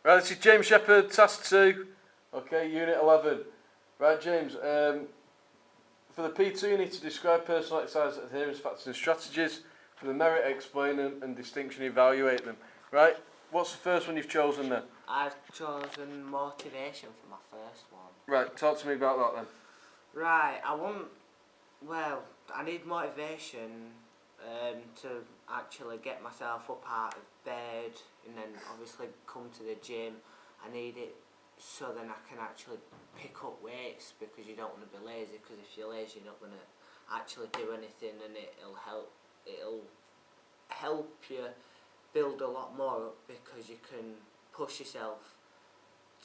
Right, this is James Shepherd, Task 2, okay, Unit 11. Right, James, for the P2 you need to describe personal exercise adherence factors and strategies. For the merit, explain and distinction, evaluate them. Right, what's the first one you've chosen then? I've chosen motivation for my first one. Right, talk to me about that then. Right, I need motivation to actually get myself up out of bed and then obviously come to the gym. I need it so then I can actually pick up weights, because you don't want to be lazy, because if you're lazy you're not going to actually do anything, and it'll help you build a lot more up, because you can push yourself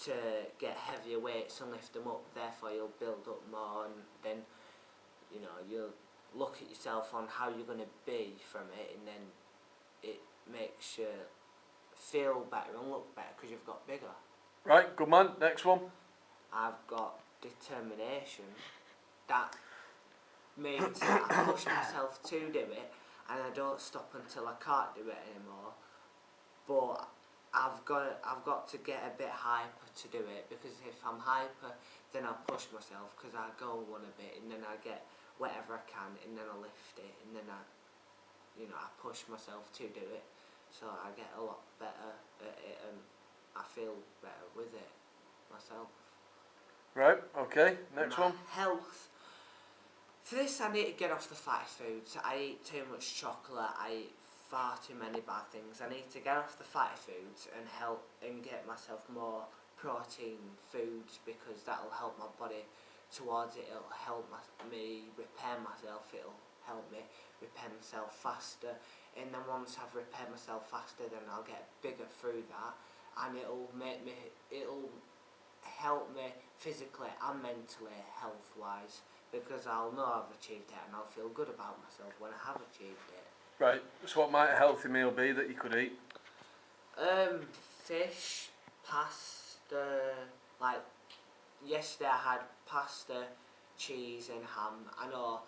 to get heavier weights and lift them up, therefore you'll build up more, and then you'll look at yourself on how you're going to be from it, and then it makes you feel better and look better because you've got bigger. Right, good man, next one. I've got determination. That means that I push myself to do it and I don't stop until I can't do it anymore, but I've got to get a bit hyper to do it, because if I'm hyper then I'll push myself, because I go one a bit and then I get whatever I can and then I lift it and then I push myself to do it, so I get a lot better at it and I feel better with it myself. Right, okay, next one. Health. For this I need to get off the fatty foods. I eat too much chocolate, I eat far too many bad things. I need to get off the fatty foods and help and get myself more protein foods, because that'll help my body towards it. It'll help me repair myself, it'll help me repair myself faster, and then once I've repaired myself faster then I'll get bigger through that, and it'll help me physically and mentally, health wise, because I'll know I've achieved it and I'll feel good about myself when I have achieved it. Right, so what might a healthy meal be that you could eat? Fish, pasta, like yesterday I had pasta, cheese and ham. I know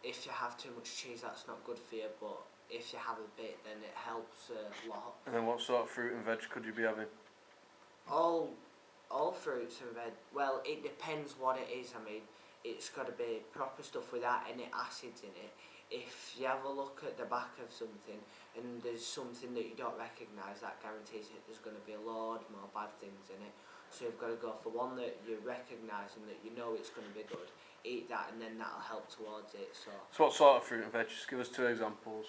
if you have too much cheese that's not good for you, but if you have a bit then it helps a lot. And then what sort of fruit and veg could you be having? All fruits and veg. Well, it depends what it is. I mean, it's got to be proper stuff without any acids in it. If you have a look at the back of something and there's something that you don't recognise, that guarantees that there's going to be a lot more bad things in it. So you've got to go for one that you recognise and that you know it's going to be good. Eat that and then that'll help towards it. So what sort of fruit and veg? Just give us 2 examples.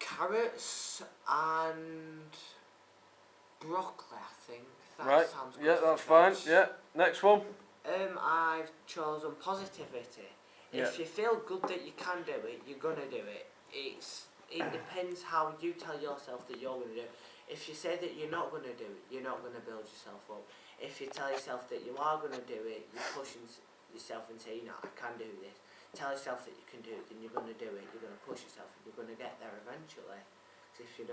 Carrots and broccoli, I think. That right, sounds good. Yeah, that's fine. Yeah, next one. I've chosen positivity. If you feel good that you can do it, you're gonna do it. It depends how you tell yourself that you're gonna do it. If you say that you're not gonna do it, you're not gonna build yourself up. If you tell yourself that you are gonna do it, you're pushing yourself and say, I can do this. Tell yourself that you can do it, then you're gonna do it. You're gonna push yourself, and you're gonna get there eventually. Because if you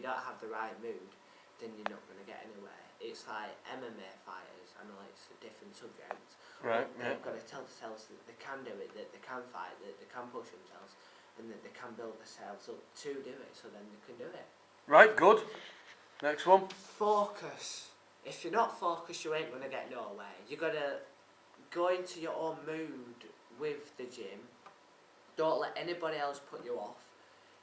don't have the right mood, then you're not gonna get anywhere. It's like MMA fighters. I know it's a different subject. Right. They've got to tell themselves that they can do it, that they can fight, that they can push themselves, and that they can build themselves up to do it, so then they can do it. Right, good. Next one. Focus. If you're not focused, you ain't going to get nowhere. You've got to go into your own mood with the gym. Don't let anybody else put you off.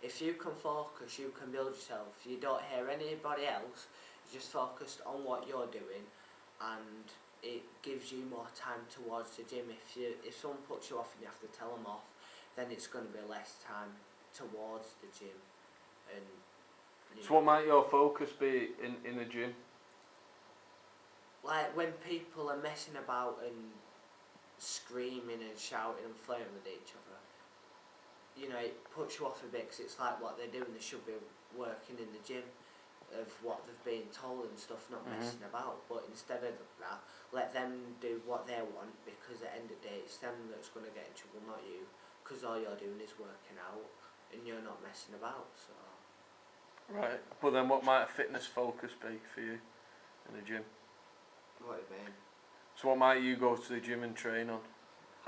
If you can focus, you can build yourself. You don't hear anybody else. You're just focused on what you're doing, and it gives you more time towards the gym. If someone puts you off and you have to tell them off, then it's going to be less time towards the gym. And so what might your focus be in the gym? Like when people are messing about and screaming and shouting and flirting with each other, it puts you off a bit, because it's like what they're doing. They should be working in the gym of what they've been told and stuff, not messing about. But instead of that, let them do what they want, because at the end of the day it's them that's going to get in trouble, not you, because all you're doing is working out and you're not messing about. So right, but then what might a fitness focus be for you in the gym? What do you mean? So what might you go to the gym and train on?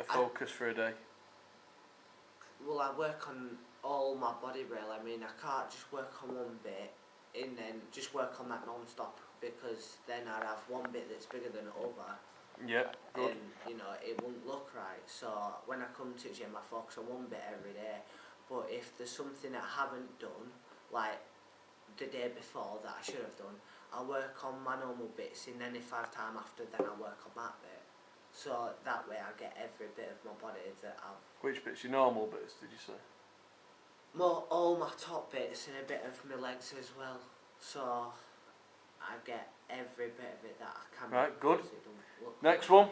A focus for a day? Well, I work on all my body really. I mean, I can't just work on one bit and then just work on that non-stop because then I'd have one bit that's bigger than the other. Yeah, good. And you know, it wouldn't look right. So when I come to gym, I focus on one bit every day. But if there's something that I haven't done, like the day before that I should have done, I'll work on my normal bits, and then if I have time after, then I'll work on that bit. So that way I get every bit of my body that I've... Which bit's your normal bits, did you say? All my top bits and a bit of my legs as well. So I get every bit of it that I can. Right, good. because it don't look Next right. one.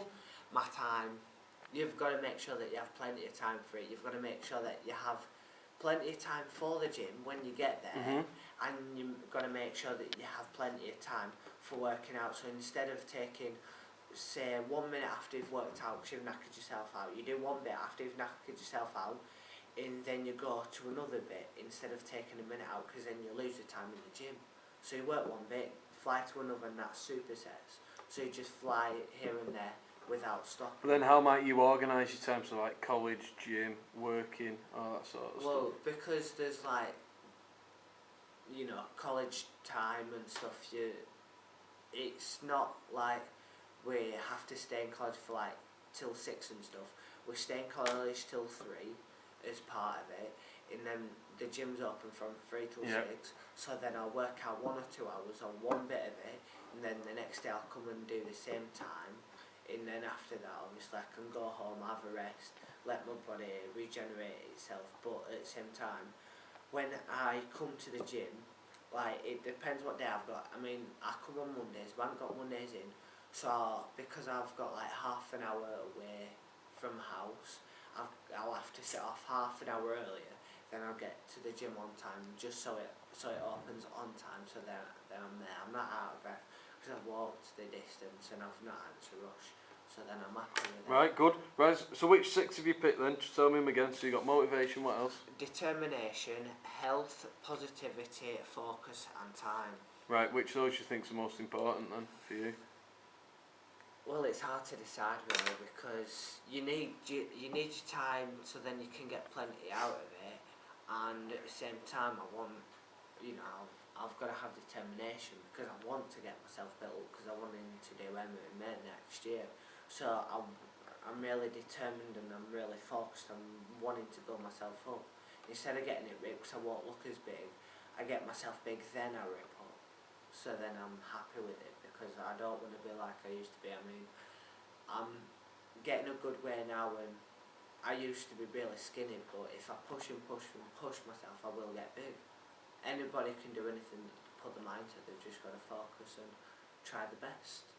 My time. You've got to make sure that you have plenty of time for it. You've got to make sure that you have plenty of time for the gym when you get there, and you've got to make sure that you have plenty of time for working out. So instead of taking, say, 1 minute after you've worked out because you've knackered yourself out, you do one bit after you've knackered yourself out, and then you go to another bit instead of taking a minute out, because then you lose the time in the gym. So you work one bit, fly to another, and that's supersets. So you just fly here and there without stopping. But then how might you organise your time, so like college, gym, working, all that sort of stuff? Well, because there's like, you know, college time and stuff, it's not like we have to stay in college for like till 6 and stuff. We stay in college till 3 as part of it, and then the gym's open from 3 till 6, so then I'll work out 1 or 2 hours on one bit of it, and then the next day I'll come and do the same time, and then after that obviously I can go home, have a rest, let my body regenerate itself. But at the same time, when I come to the gym, like, it depends what day I've got. I mean, I come on Mondays, but I haven't got Mondays in, so because I've got like half an hour away from house, I'll have to set off half an hour earlier, then I'll get to the gym on time, just so it opens on time, so then I'm there. I'm not out of breath because I've walked the distance and I've not had to rush, so then I'm happy with it. Right, good. Right, so which 6 have you picked then? Just tell me them again. So you got motivation, what else? Determination, health, positivity, focus and time. Right, which of those you think's the most important then for you? Well, it's hard to decide really, because you need your time, so then you can get plenty out of it, and at the same time I want, you know, I've got to have determination because I want to get myself built up, because I want to do MMA next year. So I'm really determined and I'm really focused on wanting to build myself up. Instead of getting it ripped, because I won't look as big, I get myself big, then I rip up. So then I'm happy with it, because I don't want to be like I used to be. I mean, I'm getting a good way now, and I used to be really skinny, but if I push myself, I will get big. Anybody can do anything, put their mind to it. They've just got to focus and try the best.